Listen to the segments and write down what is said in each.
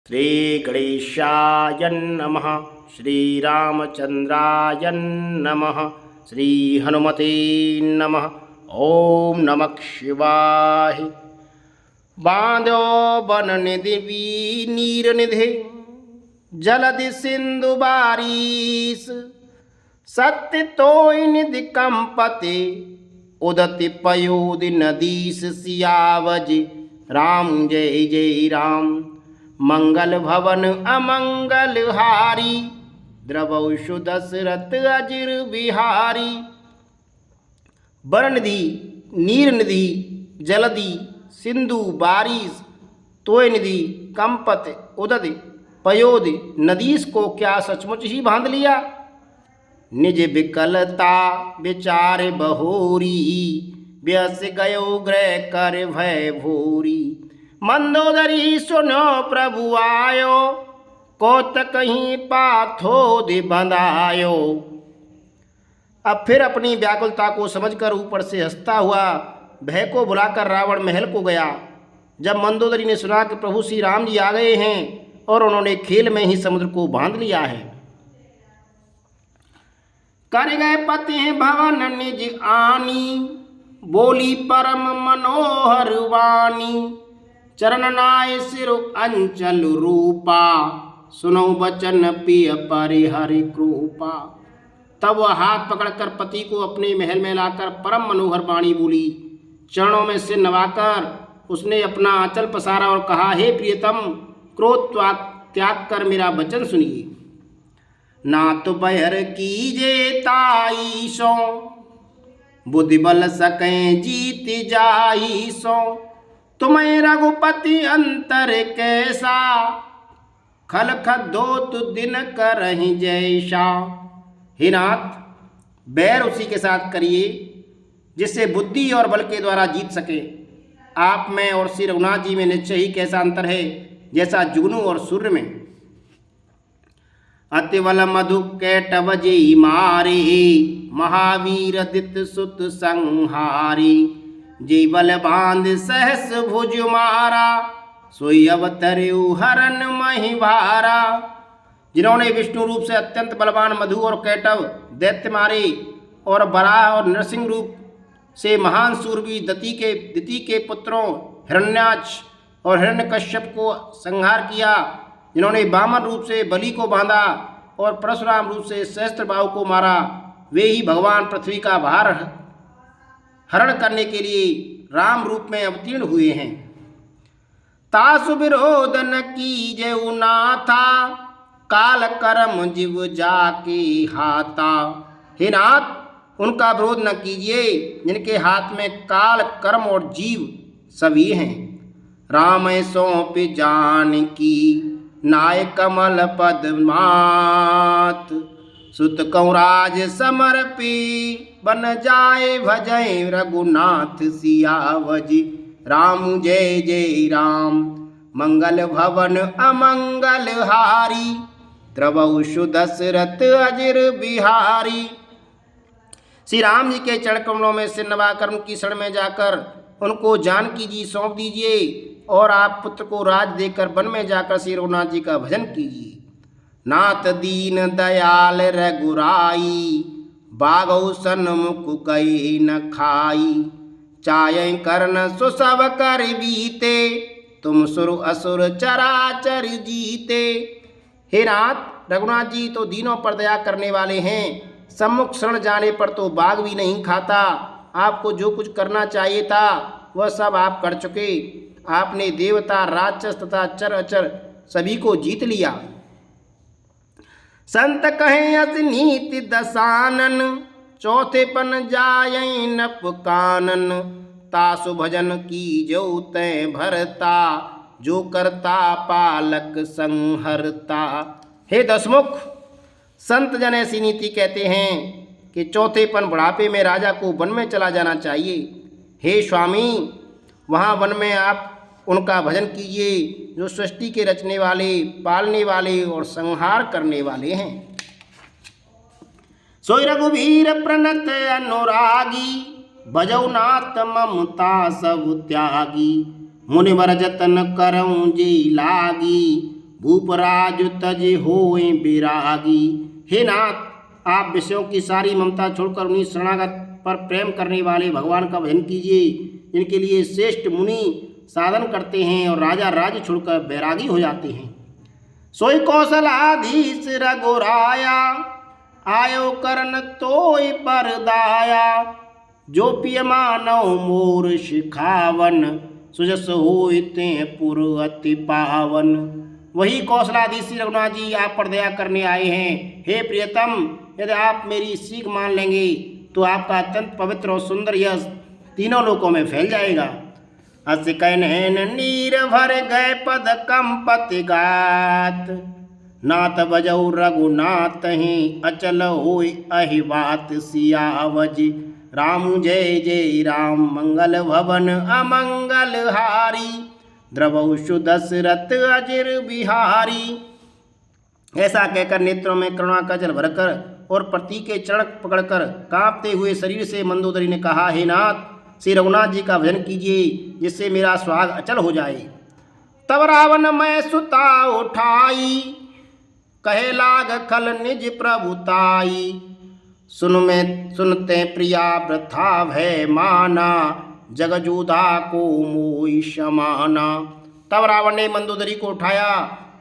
श्री गणेशाय नमः। श्रीरामचंद्राय नमः। श्री हनुमते नमः। ओम नमः शिवाय। बांधो बन निधि नीर निधि जलधि सिंधु बारिश सत्य तोय निधि कंपते उदति पयोधि नदीस सियावज राम जय जय राम। मंगल भवन अमंगल हारी द्रवौषु दशरथ अजिर बिहारी। वरनिधि नीर निधि जलधि सिंधु बारिश तोय निधि कंपत उदति पयोधि नदीस को क्या सचमुच ही बांध लिया। निज विकलता विचार बहोरी व्यस गयो ग्रह कर भय भूरी। मंदोदरी सुनो प्रभु आयो कोत कहीं पाथोधि बंधायो। अब फिर अपनी व्याकुलता को समझकर ऊपर से हंसता हुआ भय को बुलाकर रावण महल को गया। जब मंदोदरी ने सुना कि प्रभु श्री राम जी आ गए हैं और उन्होंने खेल में ही समुद्र को बांध लिया है। कर गए पति भवन निज आनी बोली परम मनोहर वाणी। चरण नाय सिर अंचल रूपा सुनो बचन पिय परिहरि कृपा। तब वह हाथ पकड़कर पति को अपने महल में लाकर परम मनोहर वाणी बोली। चरणों में सिर नवाकर उसने अपना आंचल पसारा और कहा, हे प्रियतम, क्रोध त्याग कर मेरा वचन सुनिए। ना तो बहर कीजे ताई सो बुद्धि बल सकें जीत जाई सो। तुम्हें रघुपति अंतर कैसा खल खदोत दिन करहि जैसा। हे नाथ, बैर उसी के साथ करिए जिससे बुद्धि और बल के द्वारा जीत सके। आप में और श्री रघुनाथ जी में निश्चय ही कैसा अंतर है जैसा जुगनू और सूर्य में। अतिबल मधु कैटव जेहि मारे महावीर दित सुत संहारी। जे बल बांध सहस भुज मारा सोई अवतरु हरन महि भारा। जिन्होंने विष्णु रूप से अत्यंत बलवान मधु और कैटव दैत्य मारे और बराह और नरसिंह रूप से महान सूरवीर दिति के पुत्रों हिरण्याक्ष और हिरण्यकश्यप को संहार किया। जिन्होंने वामन रूप से बलि को बांधा और परशुराम रूप से सहस्त्रबाहु को मारा, वे ही भगवान पृथ्वी का भार हरण करने के लिए राम रूप में अवतीर्ण हुए हैं। तासु विरोध न कीजेउ नाथा काल कर्म जीव जाके हाथा। हे नाथ, उनका विरोध न कीजिए जिनके हाथ में काल कर्म और जीव सभी हैं। राम सौंप जानकी नाय कमल पद्मात सुत कौराज समर्पी बन जाए भजय रघुनाथ सियावज राम जय जय राम। मंगल भवन अमंगल हारी द्रवौषु दशरथ अजिर बिहारी। श्री राम जी के चरण कमलों में सिर नवाकर उनकी शरण में जाकर उनको जानकी जी सौंप दीजिए और आप पुत्र को राज देकर वन में जाकर श्री रघुनाथ जी का भजन कीजिए। नाथ दीन दयाल रघुराई बागौ सन्मुख कई न खाई। चाय करन सुसव कर बीते तुम सुर असुर चराचर जीते। हे नाथ, रघुनाथ जी तो दीनों पर दया करने वाले हैं। सम्मुख शरण जाने पर तो बाघ भी नहीं खाता। आपको जो कुछ करना चाहिए था वह सब आप कर चुके। आपने देवता राक्षस तथा चर अचर सभी को जीत लिया। संत कहें अस नीति दसानन चौथे पन जाय नप कानन। तासु भजन की जो तय भरता जो करता पालक संहरता। हे दसमुख, संत जन ऐसी नीति कहते हैं कि चौथेपन बुढ़ापे में राजा को वन में चला जाना चाहिए। हे स्वामी, वहाँ वन में आप उनका भजन कीजिए जो सृष्टि के रचने वाले, पालने वाले और संहार करने वाले हैं। सोई रघुवीर प्रणत अनुरागी भजौ नाथ ममता सब त्यागी। मुनिवर जतन करऊं जी लागी भूपराज तज होए विरागी। हे नाथ, आप विषयों की सारी ममता छोड़कर उन्हीं शरणागत पर प्रेम करने वाले भगवान का भजन कीजिए। इनके लिए श्रेष्ठ मुनि साधन करते हैं और राजा राज्य छोड़कर बैरागी हो जाते हैं। सोई कौशलाधीश रघुराया, आयो करन तोय परदाया। जो पिय मानव मोर शिखावन, सुजस होते पुर अति पावन। वही कौशलाधीश श्री रघुनाथ जी आप पर दया करने आए हैं। हे प्रियतम, यदि आप मेरी सीख मान लेंगे तो आपका अत्यंत पवित्र और सुंदर यश तीनों लोकों में फैल जाएगा। अस कहन नीर भर गए पद कंपति गात, नाथ बजौ रघुनाथ ही अचल होय अहिवात। सियावज राम जय जय राम, मंगल भवन अमंगल हारी। द्रवौ दशरथ अजिर बिहारी। ऐसा कहकर नेत्रों में करुणा का जल भरकर और पति के चरण पकड़कर कांपते हुए शरीर से मंदोदरी ने कहा, हे नाथ, श्री रघुनाथ जी का भजन कीजिए जिससे मेरा सुहाग अचल हो जाए। तब रावण मैं सुता उठाई, कहे लाग खल निज प्रभुताई। सुनते प्रिया प्रथा भय माना, जगजूधा को मोई समाना। तब रावण ने मंदोदरी को उठाया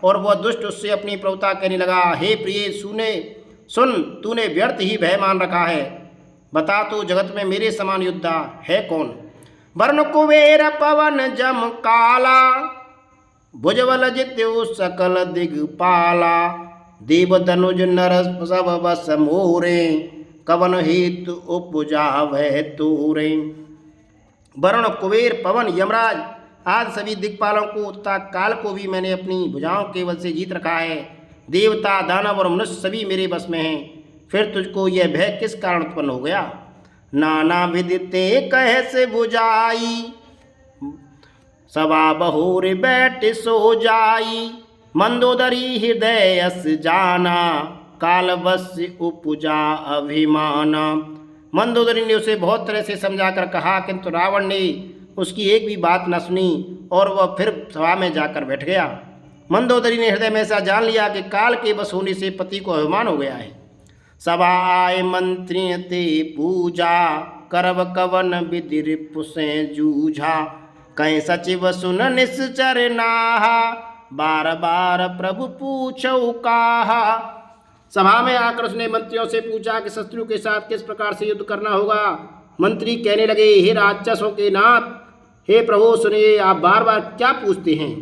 और वह दुष्ट उससे अपनी प्रभुता कहने लगा, हे प्रिय सुन, तूने व्यर्थ ही भय मान रखा है। बता तू जगत में मेरे समान योद्धा है कौन। वर्ण कुबेर पवन जम काला, भुजबल जित्यु सकल दिगपाला। देव धनुज नर सब बस मोरे, कवन हेतु उपजावै तोरे। वरुण कुबेर पवन यमराज आज सभी दिक्पालों को तथा काल को भी मैंने अपनी भुजाओं के बल से जीत रखा है। देवता दानव और मनुष्य सभी मेरे बस में हैं। फिर तुझको यह भय किस कारण उत्पन्न हो गया। नाना विदिते कह से बुझाई, सवा बहोर बैठ सो जाई। मंदोदरी हृदय अस जाना, काल बस उपजा अभिमाना। मंदोदरी ने उसे बहुत तरह से समझाकर कहा, किंतु रावण ने उसकी एक भी बात न सुनी और वह फिर सभा में जाकर बैठ गया। मंदोदरी ने हृदय में ऐसा जान लिया कि काल के बस होने से पति को अभिमान हो गया है। सभा आए मंत्री ते पूजा, करब कवन विधि रिपुसे जूझा। कहीं सचिव सुन निश्चर नाहा, बार बार प्रभु पूछौ काहा। सभा में आकर उसने मंत्रियों से पूछा कि शत्रु के साथ किस प्रकार से युद्ध करना होगा। मंत्री कहने लगे, हे राक्षसों के नाथ, हे प्रभु सुनिए, आप बार बार क्या पूछते हैं।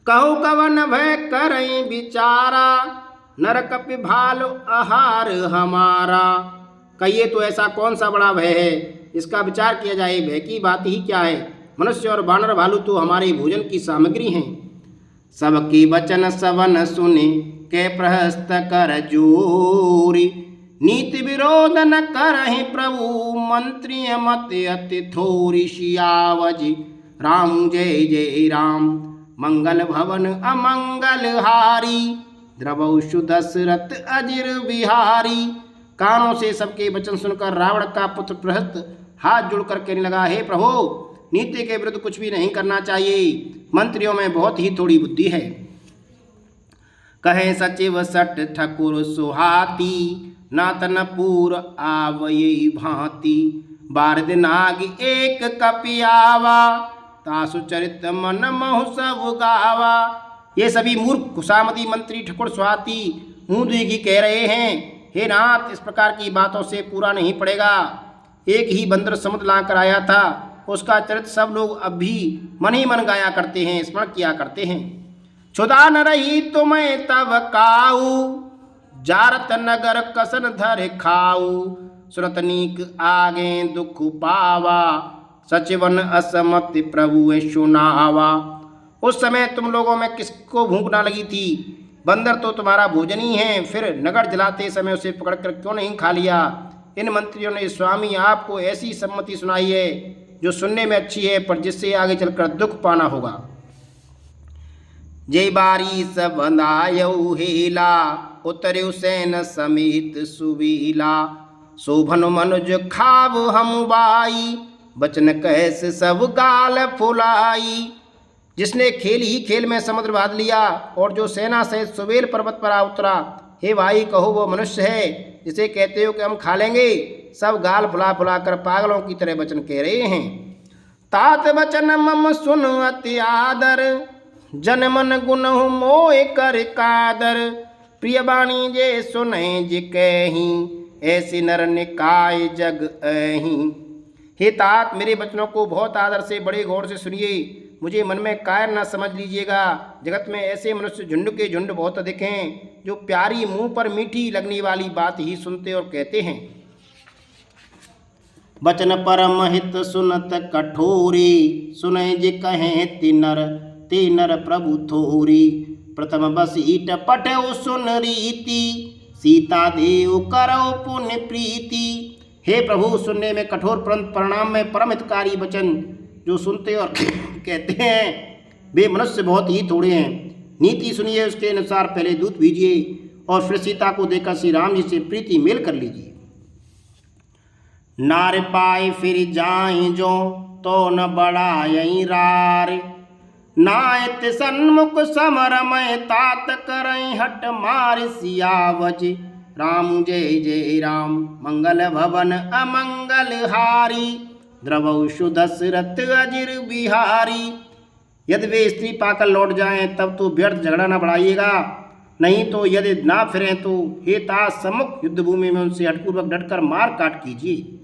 कहूँ कवन भय करई विचारा, नरकपि भालु आहार हमारा। कहिए तो ऐसा कौन सा बड़ा भय है, इसका विचार किया जाए। भय की बात ही क्या है। मनुष्य और बानर भालू तो हमारे भोजन की सामग्री हैं। सबकी वचन सवन सुने, के प्रहस्त कर जोरी। नीति विरोध न करहि प्रभु, मंत्री मत अति थोरी। सियावज राम जय जय राम, मंगल भवन अमंगल हारी। द्रवौ दशरथ अजिर बिहारी। कानों से सबके वचन सुनकर रावण का पुत्र प्रहस्त हाथ जोड़कर कहने लगा, हे प्रभु, नीति के विरुद्ध कुछ भी नहीं करना चाहिए। मंत्रियों में बहुत ही थोड़ी बुद्धि है। कहे सचिव सट ठकुर सुहाती, नातन पूर आवई भांति। बारद नाग एक कपियावा, तासु चरित मन महु सब गावा। ये सभी मूर्ख खुशामदी मंत्री ठकुर सुहाती मुँह दुखी कह रहे हैं, हे नाथ, इस प्रकार की बातों से पूरा नहीं पड़ेगा। एक ही बंदर समुद्र लाकर आया था, उसका चरित्र सब लोग अब भी मन ही मन गाया करते हैं, स्मरण किया करते हैं। क्षुधा न रही तुम्हें तब काऊ, जारत नगर कसन धर खाऊ। सुरत नीक आगे दुख पावा, सचिवन असमति प्रभु सुनावा। उस समय तुम लोगों में किसको भूख ना लगी थी। बंदर तो तुम्हारा भोजन ही है, फिर नगर जलाते समय उसे पकड़कर क्यों नहीं खा लिया। इन मंत्रियों ने स्वामी आपको ऐसी सम्मति सुनाई है जो सुनने में अच्छी है, पर जिससे आगे चलकर दुख पाना होगा। जय बारी सबंधायऊ हेला, उतरु सैन समेत सुवीला। शोभन मनुज खाव हम बाई, बचन कैस सब गाल फुलाई। जिसने खेल ही खेल में समुद्र बांध लिया और जो सेना सहित सुबेल पर्वत पर आ उतरा। हे भाई, कहो वो मनुष्य है जिसे कहते हो कि हम खा लेंगे। सब गाल फुला फुला कर पागलों की तरह वचन कह रहे हैं। तात वचन मम सुन अति आदर, जन मन गुण मोह कर कादर। प्रिय बाणी जे सुने जे कहीं, ऐसी नर निकाय जग अहीं। हे तात, मेरे वचनों को बहुत आदर से बड़े गौर से सुनिए। मुझे मन में कायर न समझ लीजिएगा। जगत में ऐसे मनुष्य झुंड के झुंड बहुत अधिक हैं, जो प्यारी मुंह पर मीठी लगने वाली बात ही सुनते और कहते हैं। वचन परम हित सुनत कठोरी, सुने जे कहें तिनर प्रभु थोरी। प्रथम बसीट पठो सुन रीति, सीता देव करो पुण्य प्रीति। हे प्रभु, सुनने में कठोर परंतु परिणाम में परम हितकारी वचन जो सुनते और कहते हैं वे मनुष्य बहुत ही थोड़े हैं। नीति सुनिए, उसके अनुसार पहले दूत भेजिए और फिर सीता को देकर श्री राम जी से प्रीति मेल कर लीजिए। नार पाए फिर जाए जो, तो न बढ़ाई रार। नायत सन्मुख समरमय, तात करई हट मार सियावज। राम जय जय राम, मंगल भवन अमंगल हारी। द्रवौ दशरथ अजिर बिहारी। यदि वे स्त्री पाकर लौट जाएं तब तो व्यर्थ झगड़ा न बढ़ाइएगा, नहीं तो यदि ना फिरें तो हे तात, सम्मुख युद्ध भूमि में उनसे हठपूर्वक डटकर मार काट कीजिए।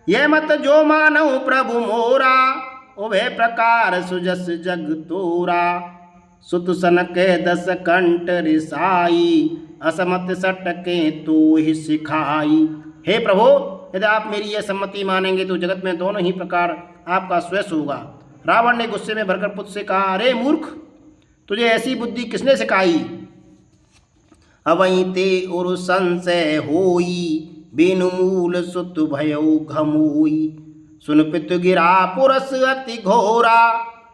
यह मत जो मानव प्रभु मोरा, उभय प्रकार सुजस जग तोरा। सुत सनक 10 कंठ रिसाई, असमत सटके तो ही सिखाई। हे प्रभु, यदि आप मेरी यह सम्मति मानेंगे तो जगत में दोनों ही प्रकार आपका स्वयं होगा। रावण ने गुस्से में भरकर पुत्र से कहा, अरे मूर्ख, तुझे ऐसी बुद्धि किसने सिखाई? अवई ते उर संशय होई, बिनु मूल सुत भयो घमोई। सुन पितु गिरा पुरस अति घोरा,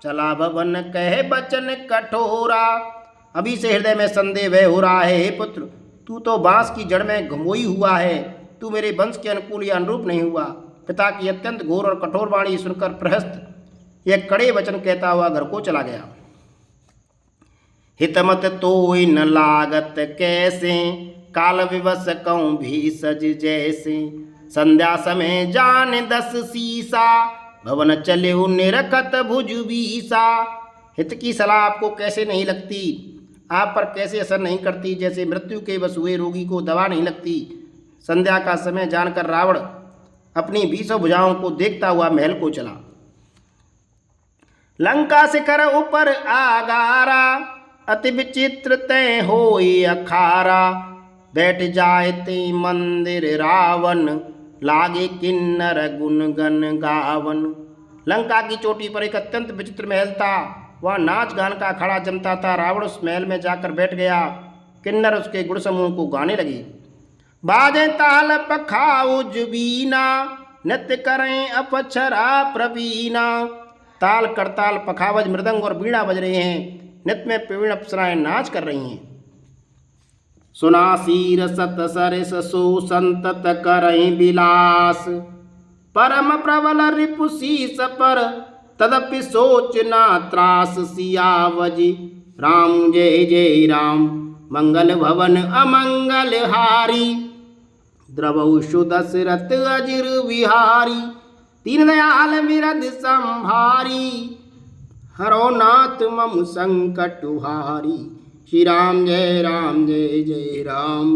चला भवन कहे बचन कठोरा। अभी से हृदय में संदेह वह हो रहा है, हे पुत्र, तू तो बांस की जड़ में घमोई हुआ है। तू मेरे वंश के अनुकूल या अनुरूप नहीं हुआ। पिता की अत्यंत घोर और कठोर वाणी सुनकर प्रहस्त यह कड़े वचन कहता हुआ घर को चला गया। हितमत तोय न लागत कैसे, काल विवश कहूँ भी सज जैसे। संध्या समय जान 10 सीसा, भवन चले निरखत भुज बीसा। हित की सलाह आपको कैसे नहीं लगती, आप पर कैसे असर नहीं करती, जैसे मृत्यु के वश हुए रोगी को दवा नहीं लगती। संध्या का समय जानकर रावण अपनी 20 भुजाओं को देखता हुआ महल को चला। लंका शिखर ऊपर आगारा, अति विचित्र तय होई अखारा। बैठ जाए ते मंदिर रावण, लागे किन्नर गुण गन गावन। लंका की चोटी पर एक अत्यंत विचित्र महल था, वह नाच गान का अखाड़ा जमता था। रावण उस महल में जाकर बैठ गया। किन्नर उसके गुण समूह को गाने लगे। बाजे ताल पखाउज बीना, नृत्य करें अपक्षरा प्रवीणा। ताल करताल पखावज मृदंग और बीणा बज रहे हैं। नृत्य में प्रवीण अप्सराएं नाच कर रही हैं। सुना शीर सत सरिस सो संतत करें विलास। परम प्रबल रिपु शीस पर, तदपि सोच ना त्रास सियावज। राम जय जय राम, मंगल भवन अमंगल हारी। द्रवौ दशरथ अजिर बिहारी। दीन दयाल विरध संभारी, हरो नाथ मम संकट हारी। श्री राम जय जय राम।